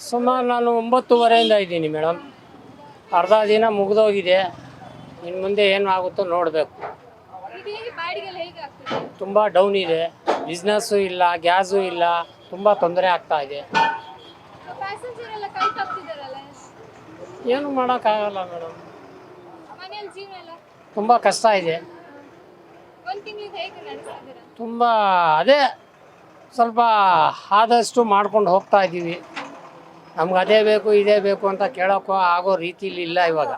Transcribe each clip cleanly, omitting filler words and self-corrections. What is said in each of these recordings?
ಸುಮಾರು ನಾನು 9:30 ಇದ್ದೀನಿ ಮೇಡಮ್. ಅರ್ಧ ದಿನ ಮುಗಿದೋಗಿದೆ. ಇನ್ನು ಮುಂದೆ ಏನು ಆಗುತ್ತೋ ನೋಡಬೇಕು. ತುಂಬ ಡೌನ್ ಇದೆ, ಬಿಸ್ನೆಸ್ಸು ಇಲ್ಲ, ಗ್ಯಾಸು ಇಲ್ಲ, ತುಂಬ ತೊಂದರೆ ಆಗ್ತಾ ಇದೆ. ಏನು ಮಾಡೋಕ್ಕಾಗಲ್ಲ ಮೇಡಮ್, ತುಂಬ ಕಷ್ಟ ಇದೆ. ತುಂಬ ಅದೇ ಸ್ವಲ್ಪ ಆದಷ್ಟು ಮಾಡ್ಕೊಂಡು ಹೋಗ್ತಾ ಇದ್ದೀವಿ. ನಮ್ಗೆ ಅದೇ ಬೇಕು ಇದೇ ಬೇಕು ಅಂತ ಕೇಳೋಕ್ಕೋ ಆಗೋ ರೀತಿಲಿ ಇಲ್ಲ ಇವಾಗ.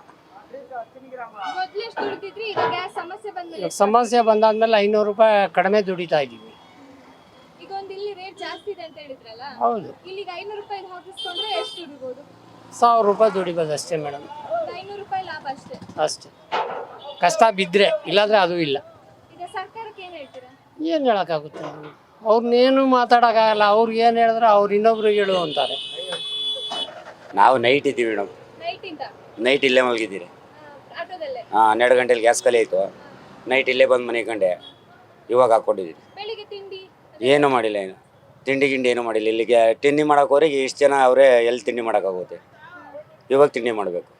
ಸಮಸ್ಯೆ ಬಂದಾದ್ಮೇಲೆ 500 ರೂಪಾಯಿ ಕಡಿಮೆ ದುಡಿತಾ ಇದ್ದೀವಿ. ಹೌದು, 1000 ರೂಪಾಯಿ ದುಡಿಬೋದು ಅಷ್ಟೇ ಮೇಡಮ್. ಅಷ್ಟೇ, ಕಷ್ಟ ಬಿದ್ದರೆ, ಇಲ್ಲಾಂದರೆ ಅದು ಇಲ್ಲ. ಏನು ಹೇಳೋಕ್ಕಾಗುತ್ತೆ, ಅವ್ರನ್ನೇನು ಮಾತಾಡೋಕ್ಕಾಗಲ್ಲ. ಅವ್ರಿಗೆ ಏನು ಹೇಳಿದ್ರೆ ಅವ್ರು ಇನ್ನೊಬ್ರಿಗೆ ಹೇಳು ಅಂತಾರೆ. ನಾವು ನೈಟ್ ಇದ್ದೀವಿ ಮೇಡಮ್, ನೈಟ್ ಇಲ್ಲೇ ಮಲಗಿದ್ದೀರಿ. 12 ಗಂಟೆಲಿ ಗ್ಯಾಸ್ ಖಾಲಿ ಆಯಿತು. ನೈಟ್ ಇಲ್ಲೇ ಬಂದು ಮನೆ ಕಂಡೆ, ಇವಾಗ ಹಾಕ್ಕೊಂಡಿದ್ದೀರಿ. ಏನೂ ಮಾಡಿಲ್ಲ, ಏನು ತಿಂಡಿ ಗಿಂಡಿ ಏನೂ ಮಾಡಿಲ್ಲ. ಇಲ್ಲಿಗೆ ತಿಂಡಿ ಮಾಡೋಕೋರಿಗೆ ಇಷ್ಟು ಜನ ಅವರೇ ಎಲ್ಲಿ ತಿಂಡಿ ಮಾಡೋಕ್ಕಾಗುತ್ತೆ. ಇವಾಗ ತಿಂಡಿ ಮಾಡಬೇಕು.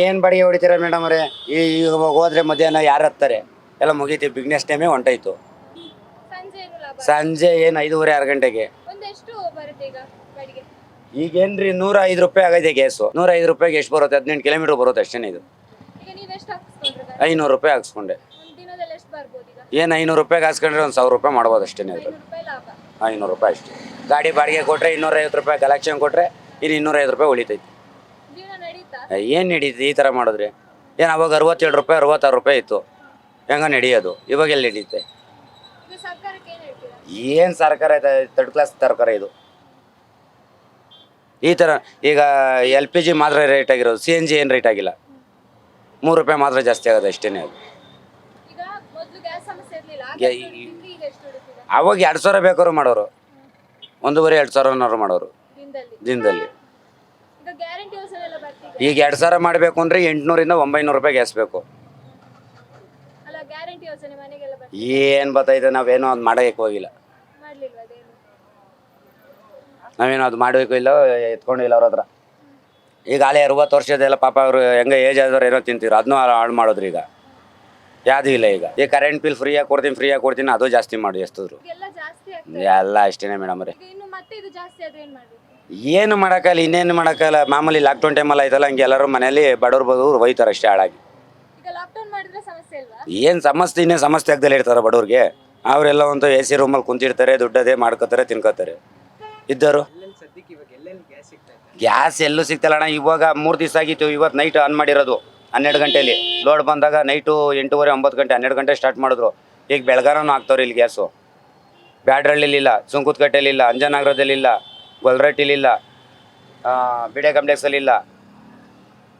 ಏನು ಬಾಡಿಗೆ ಹೊಡಿತೀರ ಮೇಡಮ್ ಅವರೇ? ಈಗ ಹೋದ್ರೆ ಮಧ್ಯಾಹ್ನ ಯಾರು ಹತ್ತಾರೆ? ಎಲ್ಲ ಮುಗೀತೀವಿ, ಬಿಗ್ನೆಸ್ ಟೈಮೇ ಹೊಂಟಾಯ್ತು. ಸಂಜೆ ಏನು 5:30 6 ಗಂಟೆಗೆ. ಈಗೇನ್ರಿ 105 ರೂಪಾಯಿ ಆಗೈತೆ ಗ್ಯಾಸು. 105 ರೂಪಾಯಿಗೆ ಎಷ್ಟು ಬರುತ್ತೆ? 18 ಕಿಲೋಮೀಟರ್ ಬರುತ್ತೆ ಅಷ್ಟೇ. ಇದು 500 ರೂಪಾಯಿ ಹಾಕ್ಸ್ಕೊಂಡೆ. ಏನು 500 ರೂಪಾಯಿಗೆ ಹಾಕ್ಸ್ಕೊಂಡ್ರೆ ಒಂದು 1000 ರೂಪಾಯಿ ಮಾಡ್ಬೋದು ಅಷ್ಟೇ. ಇದು 500 ರೂಪಾಯಿ ಅಷ್ಟೇ. ಗಾಡಿ ಬಾಡಿಗೆ ಕೊಟ್ಟರೆ 250 ರೂಪಾಯಿ, ಕಲೆಕ್ಷನ್ ಕೊಟ್ಟರೆ ಇನ್ನು 205 ರೂಪಾಯಿ ಉಳಿತೈತಿ. ಏನು ನಡೀತದೆ ಈ ಥರ ಮಾಡಿದ್ರೆ? ಏನು ಅವಾಗ 67 ರೂಪಾಯಿ 66 ರೂಪಾಯಿ ಇತ್ತು, ಹೆಂಗೆ ನಡೆಯೋದು? ಇವಾಗ ಎಲ್ಲಿ ನಡೀತೆ? ಏನು ಸರ್ಕಾರ ಐತೆ? 3rd ಕ್ಲಾಸ್ ಸರ್ಕಾರ ಇದು. ಈ ಥರ ಈಗ LPG ಮಾತ್ರ ರೇಟ್ ಆಗಿರೋದು, CNG ಏನು ರೇಟ್ ಆಗಿಲ್ಲ. 3 ರೂಪಾಯಿ ಮಾತ್ರ ಜಾಸ್ತಿ ಆಗೋದು ಅಷ್ಟೇ. ಅದು ಅವಾಗ 2000 ಬೇಕಾದ್ರು ಮಾಡೋರು, 1,500-2,000 ಮಾಡೋರು ದಿನದಲ್ಲಿ. ಈಗ 2000 ಮಾಡಬೇಕು ಅಂದರೆ 800-900 ರೂಪಾಯಿ ಗ್ಯಾಸ್ ಬೇಕು. ಏನು ಬರ್ತೈತೆ? ನಾವೇನೋ ಅದು ಮಾಡೋಕ್ಕೆ ಹೋಗಿಲ್ಲ. ನಾವೇನೋ ಅದು ಮಾಡಬೇಕು ಇಲ್ಲ, ಎತ್ಕೊಂಡಿಲ್ಲ ಅವ್ರ ಹತ್ರ. ಈಗ ಅಲ್ಲೇ 60 ವರ್ಷದೆಲ್ಲ ಪಾಪ ಅವರು ಹೆಂಗೆ ಏಜ್ ಆದವ್ರು ಏನೋ ತಿಂತೀರು, ಅದನ್ನೂ ಹಾಳು ಮಾಡಿದ್ರು. ಈಗ ಯಾವುದೂ ಇಲ್ಲ. ಈಗ ಕರೆಂಟ್ ಬಿಲ್ ಫ್ರೀಯಾಗಿ ಕೊಡ್ತೀನಿ, ಅದು ಜಾಸ್ತಿ ಮಾಡಿ ಎಷ್ಟಿದ್ರು ಎಲ್ಲ ಅಷ್ಟೇ ಮೇಡಮ್ ಅವ್ರೆ. ಏನು ಮಾಡೋಕ್ಕಲ್ಲ, ಇನ್ನೇನು ಮಾಡೋಕ್ಕಲ್ಲ. ಮಾಮೂಲಿ ಲಾಕ್ಡೌನ್ ಟೈಮಲ್ಲಿ ಆಯ್ತಲ್ಲ, ಹಂಗೆ ಎಲ್ಲರೂ ಮನೇಲಿ ಬಡವ್ರು ಬಡವ್ರು ಹೋಯ್ತಾರೆ ಅಷ್ಟೇ ಹಾಳಾಗಿ. ಏನು ಸಮಸ್ಯೆ? ಇನ್ನೇ ಸಮಸ್ಯೆ ಆಗ್ದಲ್ಲೇ ಇರ್ತಾರೆ ಬಡವ್ರಿಗೆ. ಅವರೆಲ್ಲ ಒಂದು AC ರೂಮಲ್ಲಿ ಕುಂತಿರ್ತಾರೆ, ದುಡ್ಡದೇ ಮಾಡ್ಕೋತಾರೆ, ತಿನ್ಕೋತಾರೆ ಇದ್ದರು. ಗ್ಯಾಸ್ ಎಲ್ಲೂ ಸಿಗ್ತಲ್ಲ ಅಣ್ಣ. ಇವಾಗ 3 ದಿವಸ ಆಗಿತ್ತು. ಇವತ್ತು ನೈಟ್ ಆನ್ ಮಾಡಿರೋದು 12 ಗಂಟೆಯಲ್ಲಿ. ಲೋಡ್ ಬಂದಾಗ ನೈಟು 8:30 9 ಗಂಟೆ 12 ಗಂಟೆ ಸ್ಟಾರ್ಟ್ ಮಾಡಿದ್ರು. ಈಗ ಬೆಳಗಾನೂ ಹಾಕ್ತವ್ರೆ ಇಲ್ಲಿ ಗ್ಯಾಸು. ಬ್ಯಾಡ್ರಳ್ಳಿಲಿಲ್ಲ, ಸುಂಕುತ್ಕಟ್ಟೆಲಿಲ್ಲ, ಅಂಜನಗರದಲ್ಲಿಲ್ಲ, ಗೊಲ್ರಟ್ಟಿಲಿಲ್ಲ, ಬಿಡೆ ಕಾಂಪ್ಲೆಕ್ಸಲ್ಲಿಲ್ಲ,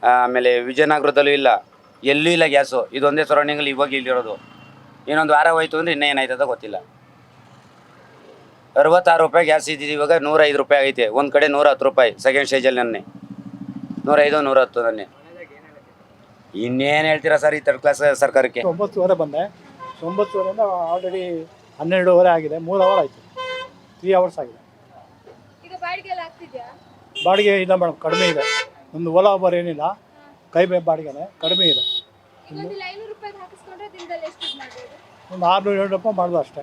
ಆಮೇಲೆ ವಿಜಯನಗರದಲ್ಲೂ ಇಲ್ಲ, ಎಲ್ಲೂ ಇಲ್ಲ ಗ್ಯಾಸು. ಇದೊಂದೇ ಸರೌಂಡಿಂಗಲ್ಲಿ ಇವಾಗ ಇಲ್ಲಿರೋದು. ಇನ್ನೊಂದು ವಾರ ಹೋಯ್ತು ಅಂದರೆ ಇನ್ನೂ ಏನಾಯ್ತದ ಗೊತ್ತಿಲ್ಲ. 66 ರೂಪಾಯಿ ಗ್ಯಾಸ್ ಇದ್ದಿದ್ದು ಇವಾಗ 105 ರೂಪಾಯಿ ಆಗೈತೆ. ಒಂದು ಕಡೆ 110 ರೂಪಾಯಿ ಸೆಕೆಂಡ್ ಸ್ಟೇಜಲ್ಲಿ. ನನ್ನೆ 105 110 ನನ್ನೆ. ಇನ್ನೇನು ಹೇಳ್ತೀರಾ ಸರ್ ಈ 3rd ಕ್ಲಾಸ್ ಸರ್ಕಾರಕ್ಕೆ? 9:30 ಬಂದೆ. 9:30 ಆಲ್ರೆಡಿ 12:30 ಆಗಿದೆ. 3 ಅವರ್ ಆಯಿತು, 3 ಅವರ್ಸ್ ಆಗಿದೆ. ಬಾಡಿಗೆ ಇಲ್ಲ ಮೇಡಮ್, ಕಡಿಮೆ ಇದೆ. ನಮ್ಮದು ಓಲಾ ಒಬ್ಬರು ಏನಿಲ್ಲ, ಕೈ ಬಾಡಿಗೆನೆ ಕಡಿಮೆ ಇದೆ. ಒಂದು 600-700 ರೂಪಾಯಿ ಮಾಡ್ಬೋದು ಅಷ್ಟೇ.